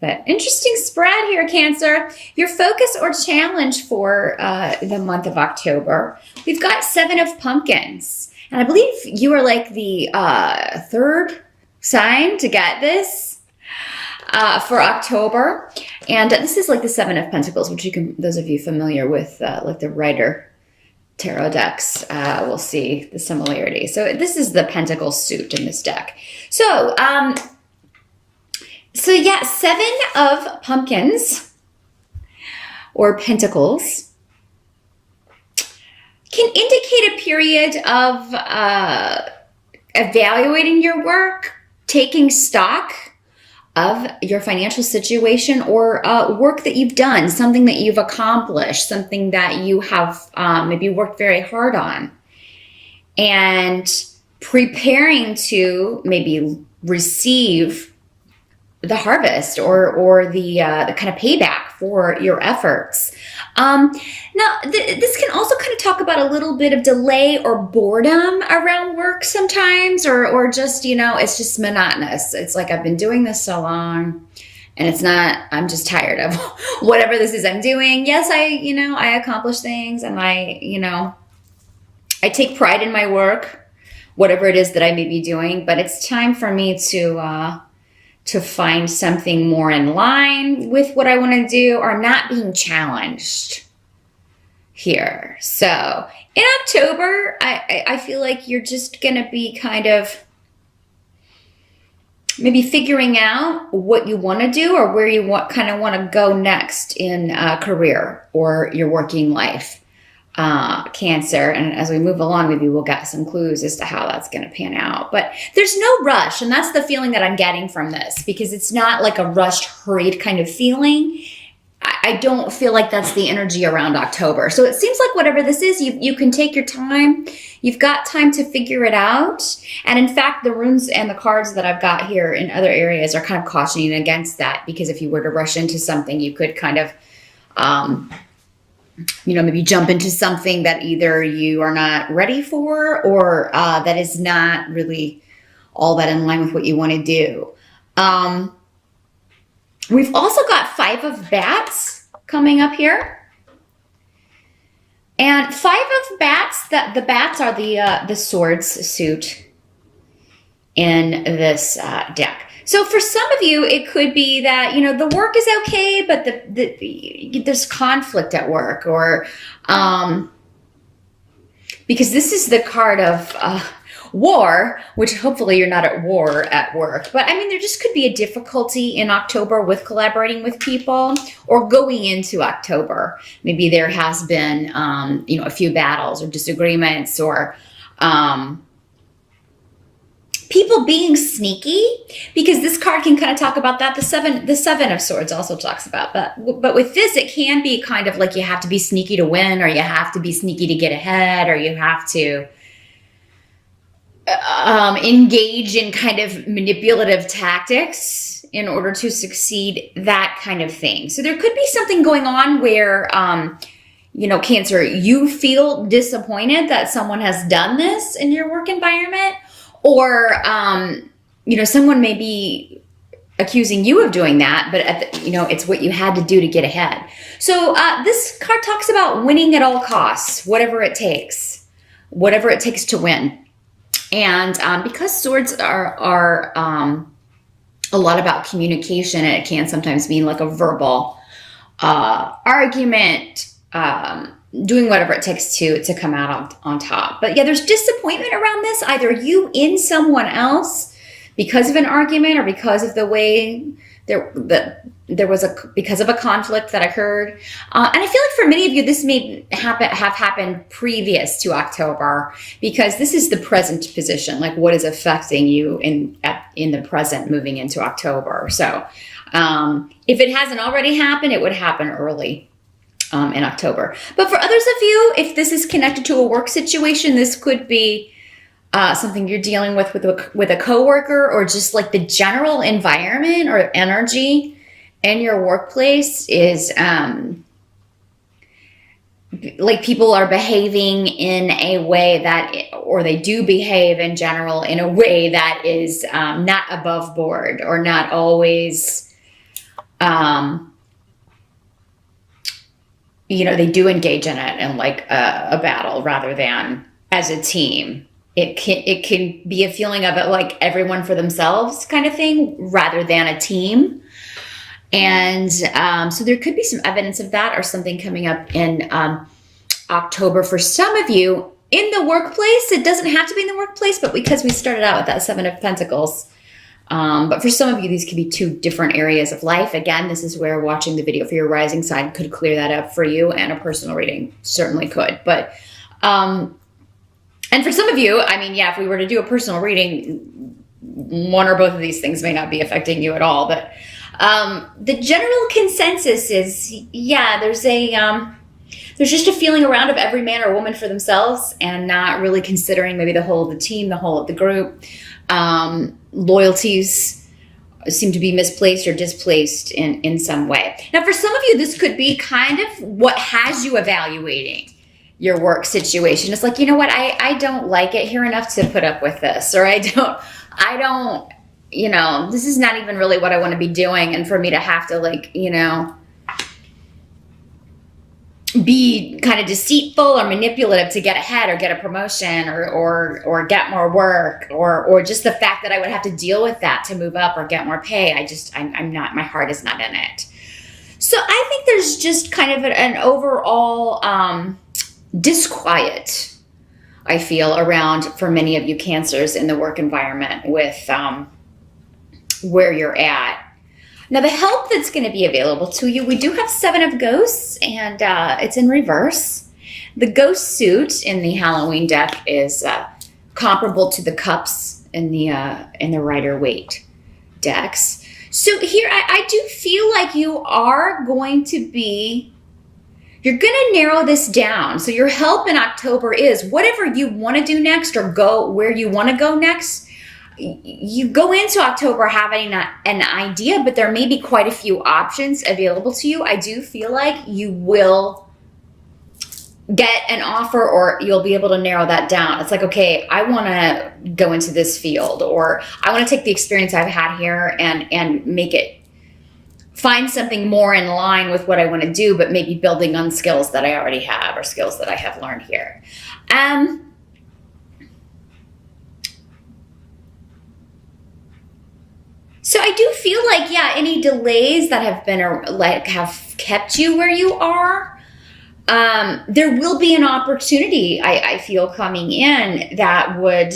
But interesting spread here, Cancer. Your focus or challenge for the month of October. We've got 7 of Pumpkins. And I believe you are like the third sign to get this for October. And this is like the 7 of Pentacles, which you can, those of you familiar with like the Rider Tarot decks will see the similarity. So this is the Pentacle suit in this deck. So, yeah, 7 of Pumpkins or Pentacles can indicate a period of evaluating your work, taking stock of your financial situation, or work that you've done, something that you've accomplished, something that you have maybe worked very hard on, and preparing to maybe receive the harvest or the kind of payback for your efforts. Now, this can also kind of talk about a little bit of delay or boredom around work sometimes, or just, you know, it's just monotonous. It's like, I've been doing this so long and it's not, I'm just tired of whatever this is I'm doing. Yes, I accomplish things, and I take pride in my work, whatever it is that I may be doing, but it's time for me to find something more in line with what I want to do, or not being challenged here. So in October, I feel like you're just going to be kind of maybe figuring out what you want to do, or where you want to go next in career or your working life, Cancer. And as we move along, maybe we'll get some clues as to how that's going to pan out. But there's no rush, and that's the feeling that I'm getting from this, because it's not like a rushed, hurried kind of feeling. I don't feel like that's the energy around October. So it seems like whatever this is, you can take your time. You've got time to figure it out. And in fact, the runes and the cards that I've got here in other areas are kind of cautioning against that, because if you were to rush into something, you could kind of, maybe jump into something that either you are not ready for, or that is not really all that in line with what you want to do. We've also got 5 of Bats coming up here. And 5 of Bats, the bats are the swords suit in this deck. So for some of you, it could be that, the work is okay, but there's conflict at work, or because this is the card of war, which hopefully you're not at war at work. But I mean, there just could be a difficulty in October with collaborating with people, or going into October. Maybe there has been, a few battles or disagreements, or people being sneaky, because this card can kind of talk about that. The seven of swords also talks about that. But with this, it can be kind of like you have to be sneaky to win, or you have to be sneaky to get ahead, or you have to engage in kind of manipulative tactics in order to succeed, that kind of thing. So there could be something going on where, Cancer, you feel disappointed that someone has done this in your work environment, or, someone may be accusing you of doing that, but it's what you had to do to get ahead. So this card talks about winning at all costs, whatever it takes to win. And because swords are a lot about communication, and it can sometimes mean like a verbal argument, doing whatever it takes to come out on top. But yeah, there's disappointment around this, either you in someone else because of an argument, or because of the way because of a conflict that occurred. And I feel like for many of you, this may have happened previous to October, because this is the present position, like what is affecting you in the present moving into October. So if it hasn't already happened, it would happen early in October. But for others of you, if this is connected to a work situation, this could be something you're dealing with a coworker, or just like the general environment or energy in your workplace is like people are behaving in a way that, or they do behave in general in a way that is not above board, or not always um, they do engage in it in like a battle rather than as a team. It can be a feeling of it like everyone for themselves kind of thing rather than a team. And so there could be some evidence of that or something coming up in October for some of you in the workplace. It doesn't have to be in the workplace, but because we started out with that Seven of Pentacles, but for some of you, these could be two different areas of life. Again, this is where watching the video for your rising sign could clear that up for you, and a personal reading certainly could. But, and for some of you, I mean, yeah, if we were to do a personal reading, one or both of these things may not be affecting you at all. But the general consensus is, yeah, there's just a feeling around of every man or woman for themselves and not really considering maybe the whole of the team, the whole of the group. Loyalties seem to be misplaced or displaced in some way. Now, for some of you, this could be kind of what has you evaluating your work situation. It's like, you know what, I don't like it here enough to put up with this, or I don't, this is not even really what I want to be doing. And for me to have to be kind of deceitful or manipulative to get ahead or get a promotion or get more work or just the fact that I would have to deal with that to move up or get more pay. I'm not, my heart is not in it. So I think there's just kind of an overall disquiet, I feel, around for many of you Cancers in the work environment with where you're at. Now, the help that's going to be available to you, we do have Seven of Ghosts, and it's in reverse. The Ghost suit in the Halloween deck is comparable to the Cups in the Rider-Waite decks. So here, I do feel like you're going to narrow this down. So your help in October is whatever you want to do next or go where you want to go next. You go into October having an idea, but there may be quite a few options available to you. I do feel like you will get an offer or you'll be able to narrow that down. It's like, okay, I want to go into this field, or I want to take the experience I've had here and find something more in line with what I want to do, but maybe building on skills that I already have or skills that I have learned here. So I do feel like, yeah, any delays that have kept you where you are, there will be an opportunity, I feel, coming in that would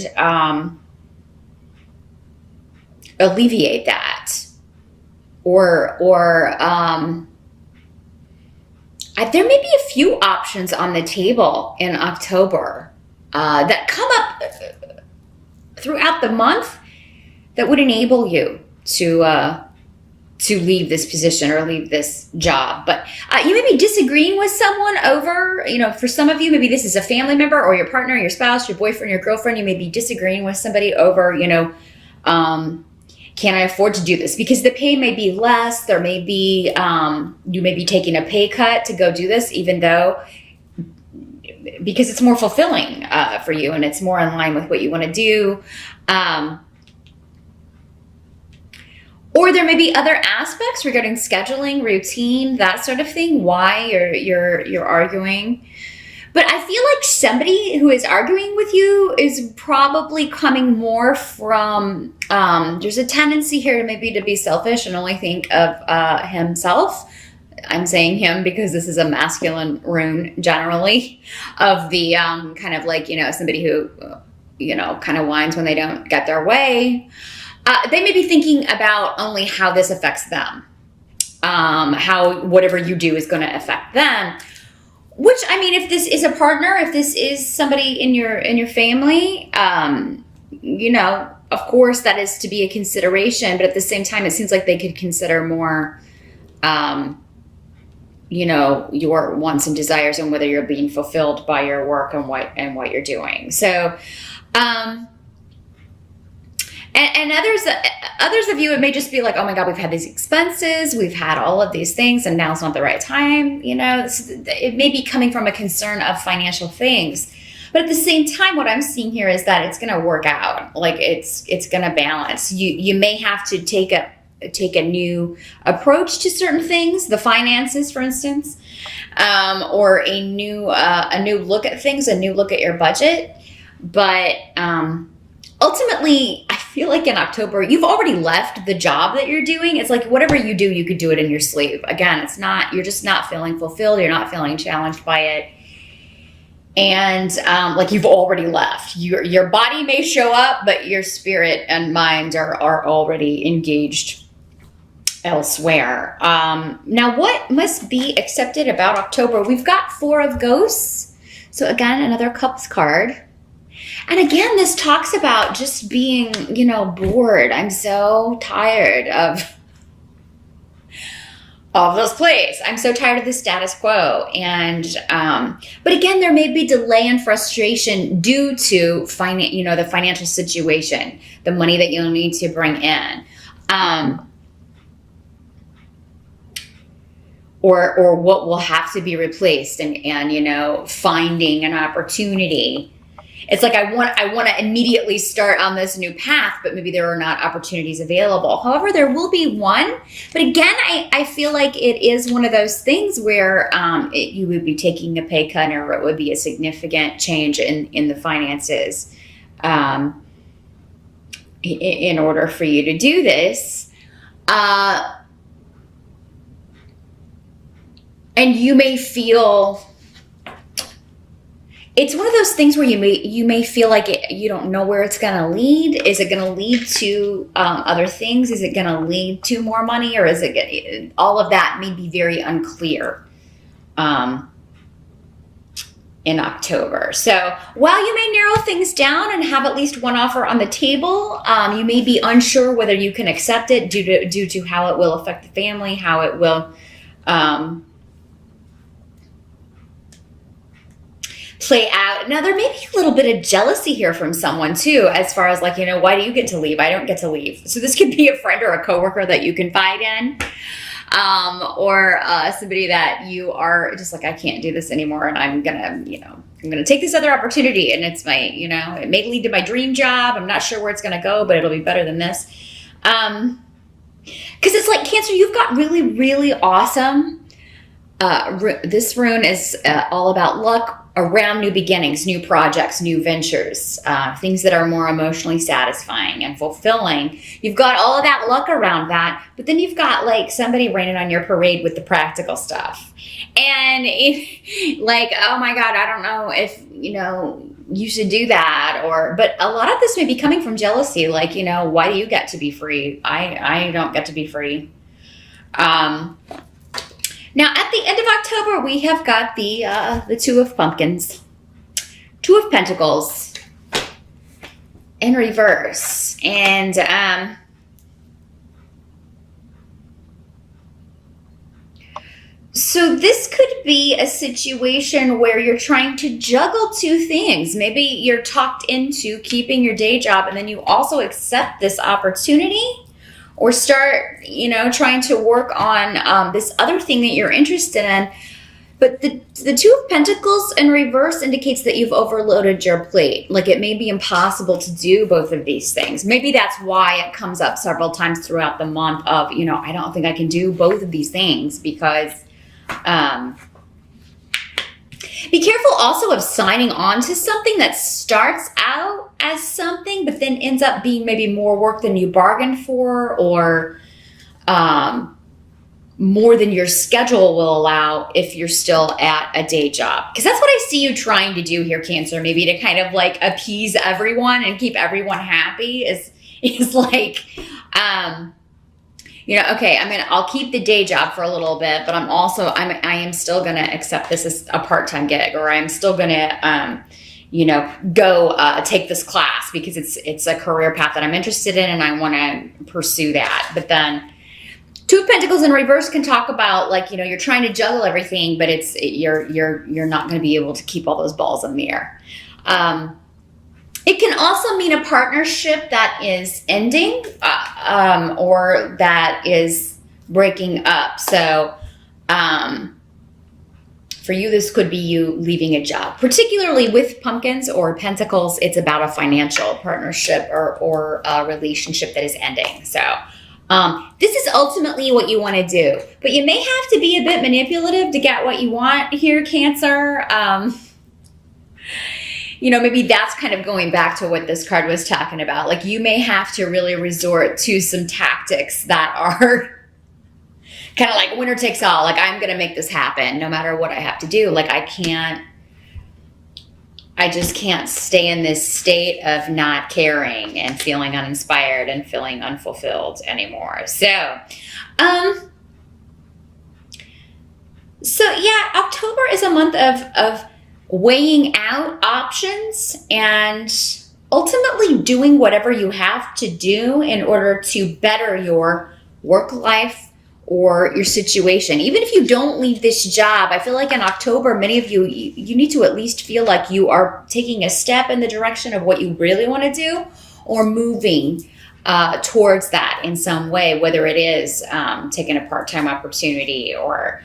alleviate that. Or there may be a few options on the table in October that come up throughout the month that would enable you to leave this position or leave this job. But you may be disagreeing with someone over, for some of you, maybe this is a family member or your partner, your spouse, your boyfriend, your girlfriend. You may be disagreeing with somebody over, can I afford to do this? Because the pay may be less. There may be, you may be taking a pay cut to go do this, even though, because it's more fulfilling for you and it's more in line with what you want to do. Or there may be other aspects regarding scheduling, routine, that sort of thing, why you're arguing. But I feel like somebody who is arguing with you is probably coming more from, there's a tendency here to be selfish and only think of himself. I'm saying him because this is a masculine rune generally, of the kind of like, somebody who, kind of whines when they don't get their way. They may be thinking about only how this affects them, how whatever you do is going to affect them. Which, I mean, if this is a partner, if this is somebody in your family, of course that is to be a consideration. But at the same time, it seems like they could consider more, your wants and desires and whether you're being fulfilled by your work and what you're doing. So. And others of you, it may just be like, oh my God, we've had these expenses, we've had all of these things, and now it's not the right time. It may be coming from a concern of financial things. But at the same time, what I'm seeing here is that it's going to work out. Like it's going to balance. You may have to take take a new approach to certain things, the finances, for instance, or a new look at things, a new look at your budget. But ultimately, I feel like in October, you've already left the job that you're doing. It's like whatever you do, you could do it in your sleep. Again, you're just not feeling fulfilled. You're not feeling challenged by it. And like you've already left. Your body may show up, but your spirit and mind are already engaged elsewhere. Now, what must be accepted about October? We've got Four of Ghosts. So again, another Cups card. And again, this talks about just being, bored. I'm so tired of this place. I'm so tired of the status quo. And, but again, there may be delay and frustration due to the financial situation, the money that you'll need to bring in. Or what will have to be replaced and finding an opportunity. It's like I want to immediately start on this new path, but maybe there are not opportunities available. However, there will be one. But again, I feel like it is one of those things where you would be taking a pay cut, or it would be a significant change in the finances in order for you to do this. And you may feel... It's one of those things where you may feel like you don't know where it's going to lead. Is it going to lead to other things? Is it going to lead to more money, or is it all of that may be very unclear in October. So while you may narrow things down and have at least one offer on the table, you may be unsure whether you can accept it due to how it will affect the family, how it will play out. Now, there may be a little bit of jealousy here from someone too, as far as why do you get to leave? I don't get to leave. So this could be a friend or a coworker that you confide in, or somebody that you are just like, I can't do this anymore, and I'm gonna take this other opportunity, and it's my, it may lead to my dream job. I'm not sure where it's gonna go, but it'll be better than this. Because it's like Cancer, you've got really, really awesome. This rune is all about luck around new beginnings, new projects, new ventures, things that are more emotionally satisfying and fulfilling. You've got all of that luck around that, but then you've got somebody raining on your parade with the practical stuff. And oh my God, I don't know if, you should do that, but a lot of this may be coming from jealousy. Why do you get to be free? I don't get to be free. Now, at the end of October, we have got the Two of Pumpkins, Two of Pentacles in reverse. And so this could be a situation where you're trying to juggle two things. Maybe you're talked into keeping your day job, and then you also accept this opportunity, or start, trying to work on this other thing that you're interested in. But the Two of Pentacles in reverse indicates that you've overloaded your plate. It may be impossible to do both of these things. Maybe that's why it comes up several times throughout the month of, I don't think I can do both of these things, because be careful also of signing on to something that starts out as something, but then ends up being maybe more work than you bargained for, or more than your schedule will allow if you're still at a day job. Because that's what I see you trying to do here, Cancer, maybe to kind of appease everyone and keep everyone happy is okay, I'll keep the day job for a little bit, but I am still going to accept this as a part-time gig, or I'm still going to, go take this class because it's a career path that I'm interested in and I want to pursue that. But then Two of Pentacles in reverse can talk about you're trying to juggle everything, but you're not going to be able to keep all those balls in the air. It can also mean a partnership that is ending or that is breaking up. So for you, this could be you leaving a job. Particularly with Pumpkins or Pentacles, it's about a financial partnership or a relationship that is ending. So This is ultimately what you want to do, but you may have to be a bit manipulative to get what you want here, Cancer. Maybe that's kind of going back to what this card was talking about. Like, you may have to really resort to some tactics that are kind of like winner takes all. Like, I'm going to make this happen no matter what I have to do. Like, I just can't stay in this state of not caring and feeling uninspired and feeling unfulfilled anymore. So yeah, October is a month of weighing out options and ultimately doing whatever you have to do in order to better your work life or your situation. Even if you don't leave this job, I feel like in October, many of you need to at least feel like you are taking a step in the direction of what you really want to do, or moving towards that in some way, whether it is taking a part-time opportunity, or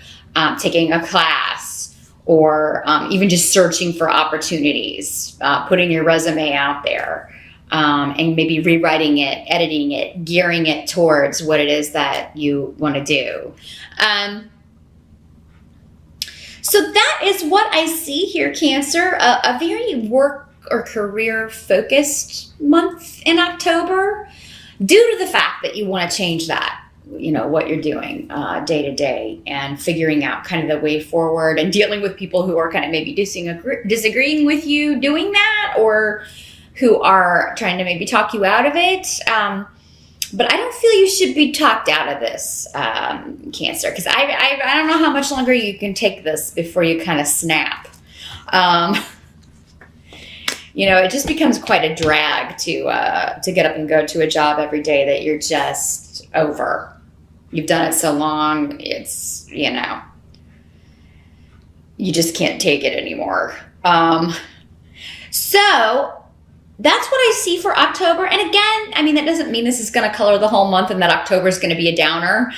taking a class, or even just searching for opportunities, putting your resume out there. And maybe rewriting it, editing it, gearing it towards what it is that you want to do. So that is what I see here, Cancer. A very work or career focused month in October, due to the fact that you want to change that, what you're doing day to day, and figuring out kind of the way forward, and dealing with people who are kind of maybe disagreeing with you doing that, or who are trying to maybe talk you out of it. But I don't feel you should be talked out of this, Cancer, because I don't know how much longer you can take this before you kind of snap. It just becomes quite a drag to get up and go to a job every day that you're just over. You've done it so long, it's, you just can't take it anymore. So that's what I see for October. And again, that doesn't mean this is going to color the whole month and that October is going to be a downer.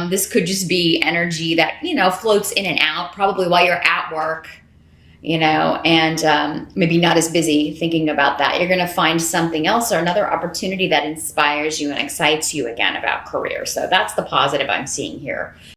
This could just be energy that, floats in and out, probably while you're at work, and maybe not as busy thinking about that. You're going to find something else or another opportunity that inspires you and excites you again about career. So that's the positive I'm seeing here.